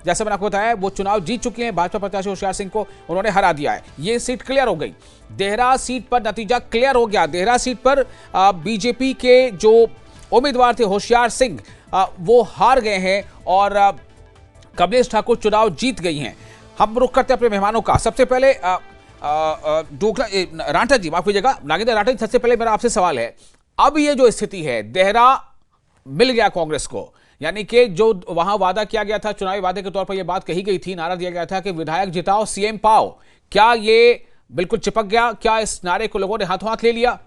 जैसे मैंने आपको बताया वो चुनाव जीत चुके हैं। भाजपा प्रत्याशी होशियार सिंह को उन्होंने हरा दिया है। ये सीट क्लियर हो गई। देहरा सीट पर नतीजा क्लियर हो गया। देहरा सीट पर बीजेपी के जो उम्मीदवार थे होशियार सिंह वो हार गए हैं और कमलेश ठाकुर चुनाव जीत गई हैं। हम रुख करते हैं अपने मेहमानों का। सबसे पहले डोकला राठा जी, माफ कीजिएगा, नागेंद्र राठा जी, सबसे पहले मेरा आपसे सवाल है, अब ये जो स्थिति है, देहरा मिल गया कांग्रेस को, यानी कि जो वहां वादा किया गया था, चुनावी वादे के तौर पर यह बात कही गई थी, नारा दिया गया था कि विधायक जिताओ सीएम पाओ, क्या ये बिल्कुल चिपक गया? क्या इस नारे को लोगों ने हाथों हाथ ले लिया?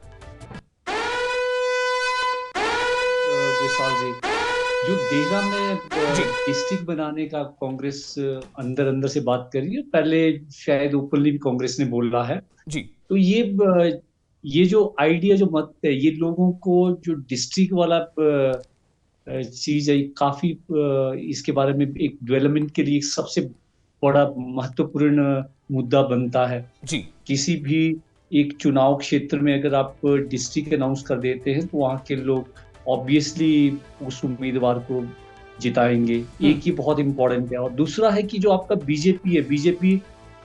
जो देहरा में डिस्ट्रिक्ट बनाने का कांग्रेस अंदर अंदर से बात कर रही है, पहले शायद ओपनली भी कांग्रेस ने बोला है जी। तो ये जो आइडिया जो मत है, ये लोगों को जो डिस्ट्रिक्ट वाला चीज है, काफी इसके बारे में एक डेवलपमेंट के लिए सबसे बड़ा महत्वपूर्ण मुद्दा बनता है जी। किसी भी एक चुनाव क्षेत्र में अगर आप डिस्ट्रिक्ट अनाउंस कर देते हैं तो वहाँ के लोग ऑब्वियसली उस उम्मीदवार को जिताएंगे। एक ये बहुत इंपॉर्टेंट है। और दूसरा है कि जो आपका बीजेपी है, बीजेपी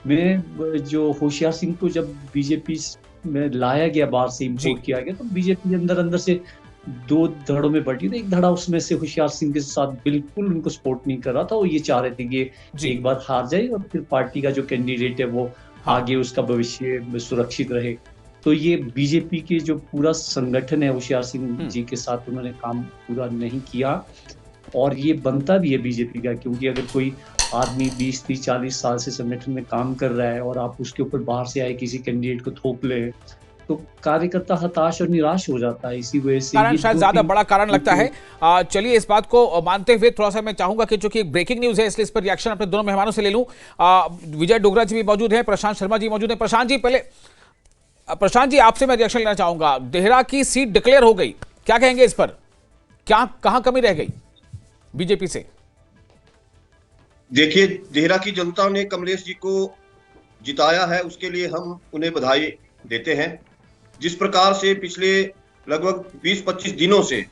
में जो होशियार सिंह को जब बीजेपी में लाया गया, बाहर से इम्पोर्ट किया गया, तो बीजेपी अंदर अंदर से दो धड़ों में बटी। तो एक धड़ा उसमें से होशियार सिंह के साथ बिल्कुल उनको सपोर्ट नहीं कर रहा था। वो ये चाह रहे थे कि एक बार हार जाए और फिर पार्टी का जो कैंडिडेट है वो आगे उसका भविष्य सुरक्षित रहे। तो ये बीजेपी के जो पूरा संगठन है होशियार सिंह जी के साथ, उन्होंने काम पूरा नहीं किया। और ये बनता भी है बीजेपी का, क्योंकि अगर कोई आदमी 20, 30, 40 साल से संगठन में काम कर रहा है और आप उसके ऊपर बाहर से आए किसी कैंडिडेट को थोप ले, तो कार्यकर्ता हताश और निराश हो जाता है। इसी वजह से कारण शायद ज्यादा बड़ा कारण लगता है। चलिए, इस बात को मानते हुए थोड़ा सा मैं चाहूंगा कि चूंकि एक ब्रेकिंग न्यूज है, इसलिए इस पर रिएक्शन अपने दोनों मेहमानों से ले लूं। विजय डोगरा जी भी मौजूद हैं, प्रशांत शर्मा जी मौजूद हैं। प्रशांत जी, पहले प्रशांत जी आपसे मैं रिएक्शन लेना चाहूंगा। देहरा की सीट डिक्लेयर हो गई, क्या कहेंगे इस पर? क्या कहां कमी रह गई बीजेपी से? देखिए, देहरा की जनता ने कमलेश जी को जिताया है, उसके लिए हम उन्हें बधाई देते हैं। जिस प्रकार से पिछले लगभग 20-25 दिनों से